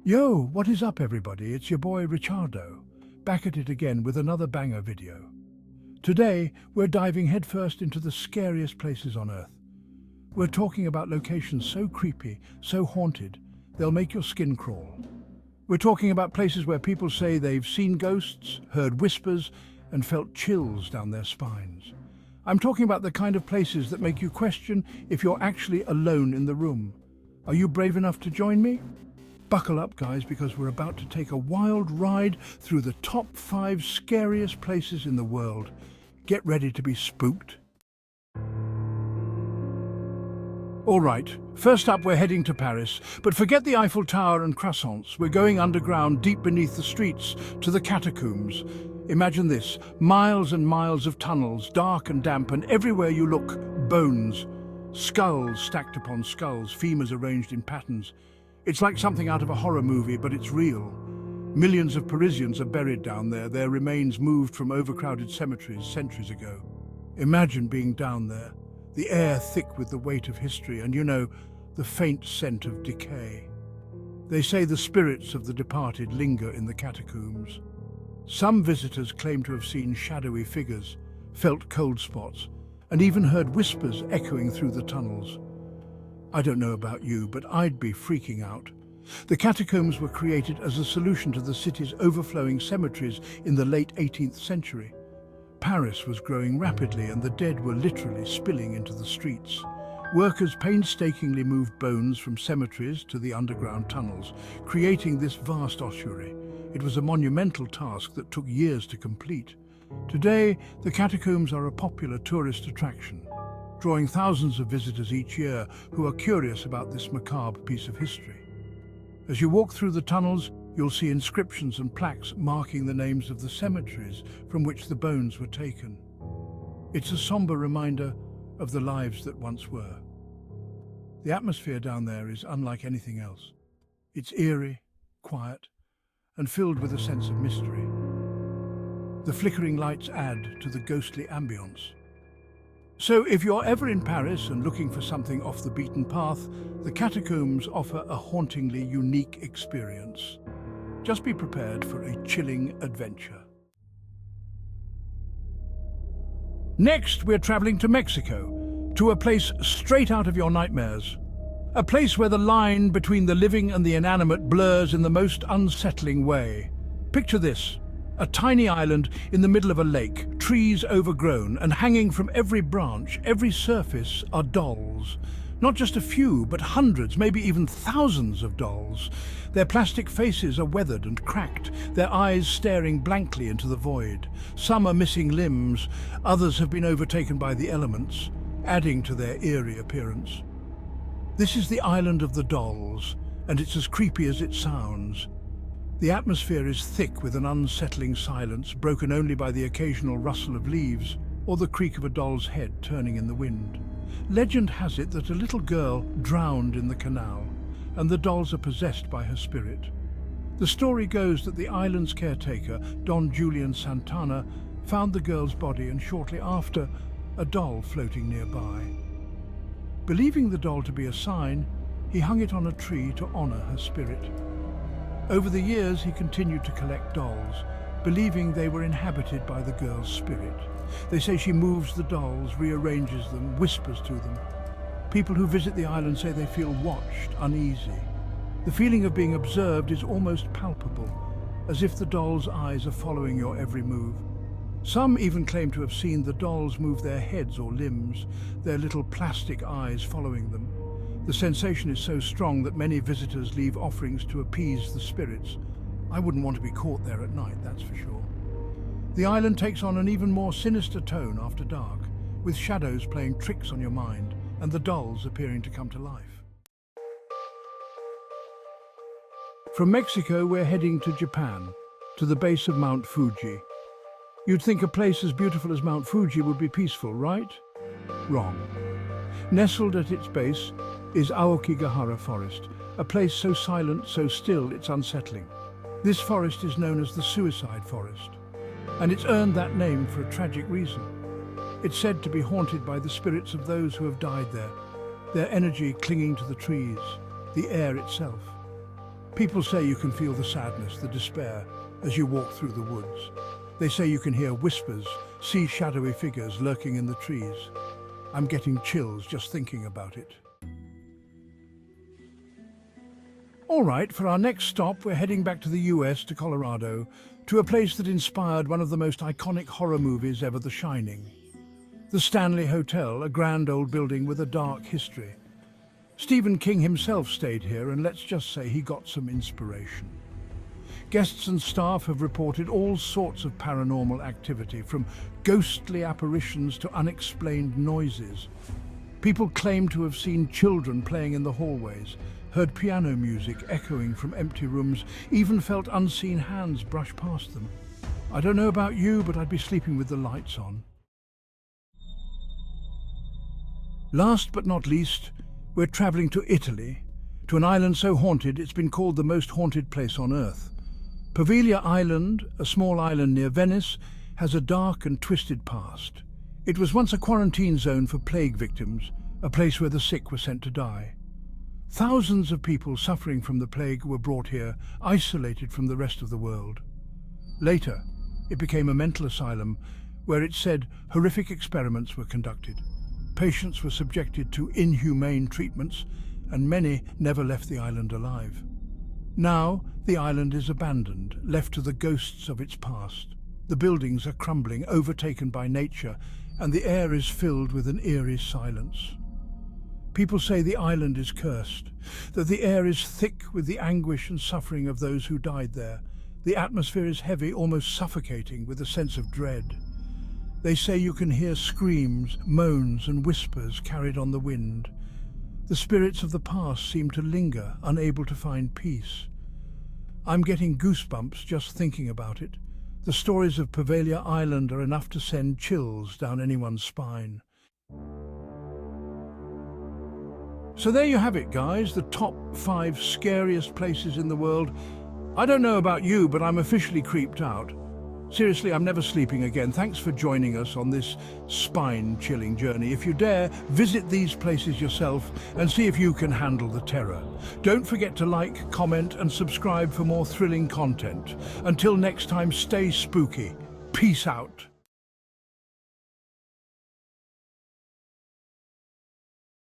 Yo, what is up everybody? It's your boy Richardo, back at it again with another banger video. Today, we're diving headfirst into the scariest places on Earth. We're talking about locations so creepy, so haunted, they'll make your skin crawl. We're talking about places where people say they've seen ghosts, heard whispers, and felt chills down their spines. I'm talking about the kind of places that make you question if you're actually alone in the room. Are you brave enough to join me? Buckle up, guys, because we're about to take a wild ride through the top 5 scariest places in the world. Get ready to be spooked. All right, first up we're heading to Paris, but forget the Eiffel Tower and croissants. We're going underground, deep beneath the streets, to the catacombs. Imagine this, miles and miles of tunnels, dark and damp, and everywhere you look, bones. Skulls stacked upon skulls, femurs arranged in patterns. It's like something out of a horror movie, but it's real. Millions of Parisians are buried down there, their remains moved from overcrowded cemeteries centuries ago. Imagine being down there, the air thick with the weight of history and, the faint scent of decay. They say the spirits of the departed linger in the catacombs. Some visitors claim to have seen shadowy figures, felt cold spots, and even heard whispers echoing through the tunnels. I don't know about you, but I'd be freaking out. The catacombs were created as a solution to the city's overflowing cemeteries in the late 18th century. Paris was growing rapidly and the dead were literally spilling into the streets. Workers painstakingly moved bones from cemeteries to the underground tunnels, creating this vast ossuary. It was a monumental task that took years to complete. Today, the catacombs are a popular tourist attraction, drawing thousands of visitors each year who are curious about this macabre piece of history. As you walk through the tunnels, you'll see inscriptions and plaques marking the names of the cemeteries from which the bones were taken. It's a somber reminder of the lives that once were. The atmosphere down there is unlike anything else. It's eerie, quiet, and filled with a sense of mystery. The flickering lights add to the ghostly ambience. So if you're ever in Paris and looking for something off the beaten path, the catacombs offer a hauntingly unique experience. Just be prepared for a chilling adventure. Next, we're traveling to Mexico, to a place straight out of your nightmares. A place where the line between the living and the inanimate blurs in the most unsettling way. Picture this. A tiny island in the middle of a lake, trees overgrown, and hanging from every branch, every surface, are dolls. Not just a few, but hundreds, maybe even thousands of dolls. Their plastic faces are weathered and cracked, their eyes staring blankly into the void. Some are missing limbs, others have been overtaken by the elements, adding to their eerie appearance. This is the island of the dolls, and it's as creepy as it sounds. The atmosphere is thick with an unsettling silence, broken only by the occasional rustle of leaves or the creak of a doll's head turning in the wind. Legend has it that a little girl drowned in the canal, and the dolls are possessed by her spirit. The story goes that the island's caretaker, Don Julian Santana, found the girl's body and shortly after, a doll floating nearby. Believing the doll to be a sign, he hung it on a tree to honor her spirit. Over the years, he continued to collect dolls, believing they were inhabited by the girl's spirit. They say she moves the dolls, rearranges them, whispers to them. People who visit the island say they feel watched, uneasy. The feeling of being observed is almost palpable, as if the doll's eyes are following your every move. Some even claim to have seen the dolls move their heads or limbs, their little plastic eyes following them. The sensation is so strong that many visitors leave offerings to appease the spirits. I wouldn't want to be caught there at night, that's for sure. The island takes on an even more sinister tone after dark, with shadows playing tricks on your mind and the dolls appearing to come to life. From Mexico, we're heading to Japan, to the base of Mount Fuji. You'd think a place as beautiful as Mount Fuji would be peaceful, right? Wrong. Nestled at its base is Aokigahara Forest, a place so silent, so still, it's unsettling. This forest is known as the Suicide Forest, and it's earned that name for a tragic reason. It's said to be haunted by the spirits of those who have died there, their energy clinging to the trees, the air itself. People say you can feel the sadness, the despair, as you walk through the woods. They say you can hear whispers, see shadowy figures lurking in the trees. I'm getting chills just thinking about it. All right, for our next stop, we're heading back to the US, to Colorado, to a place that inspired one of the most iconic horror movies ever, The Shining. The Stanley Hotel, a grand old building with a dark history. Stephen King himself stayed here, and let's just say he got some inspiration. Guests and staff have reported all sorts of paranormal activity, from ghostly apparitions to unexplained noises. People claim to have seen children playing in the hallways, heard piano music echoing from empty rooms, even felt unseen hands brush past them. I don't know about you, but I'd be sleeping with the lights on. Last but not least, we're traveling to Italy, to an island so haunted it's been called the most haunted place on Earth. Poveglia Island, a small island near Venice, has a dark and twisted past. It was once a quarantine zone for plague victims, a place where the sick were sent to die. Thousands of people suffering from the plague were brought here, isolated from the rest of the world. Later, it became a mental asylum where it's said horrific experiments were conducted. Patients were subjected to inhumane treatments, and many never left the island alive. Now, the island is abandoned, left to the ghosts of its past. The buildings are crumbling, overtaken by nature, and the air is filled with an eerie silence. People say the island is cursed, that the air is thick with the anguish and suffering of those who died there. The atmosphere is heavy, almost suffocating, with a sense of dread. They say you can hear screams, moans, and whispers carried on the wind. The spirits of the past seem to linger, unable to find peace. I'm getting goosebumps just thinking about it. The stories of Poveglia Island are enough to send chills down anyone's spine. So there you have it, guys, the top 5 scariest places in the world. I don't know about you, but I'm officially creeped out. Seriously, I'm never sleeping again. Thanks for joining us on this spine-chilling journey. If you dare, visit these places yourself and see if you can handle the terror. Don't forget to like, comment, and subscribe for more thrilling content. Until next time, stay spooky. Peace out.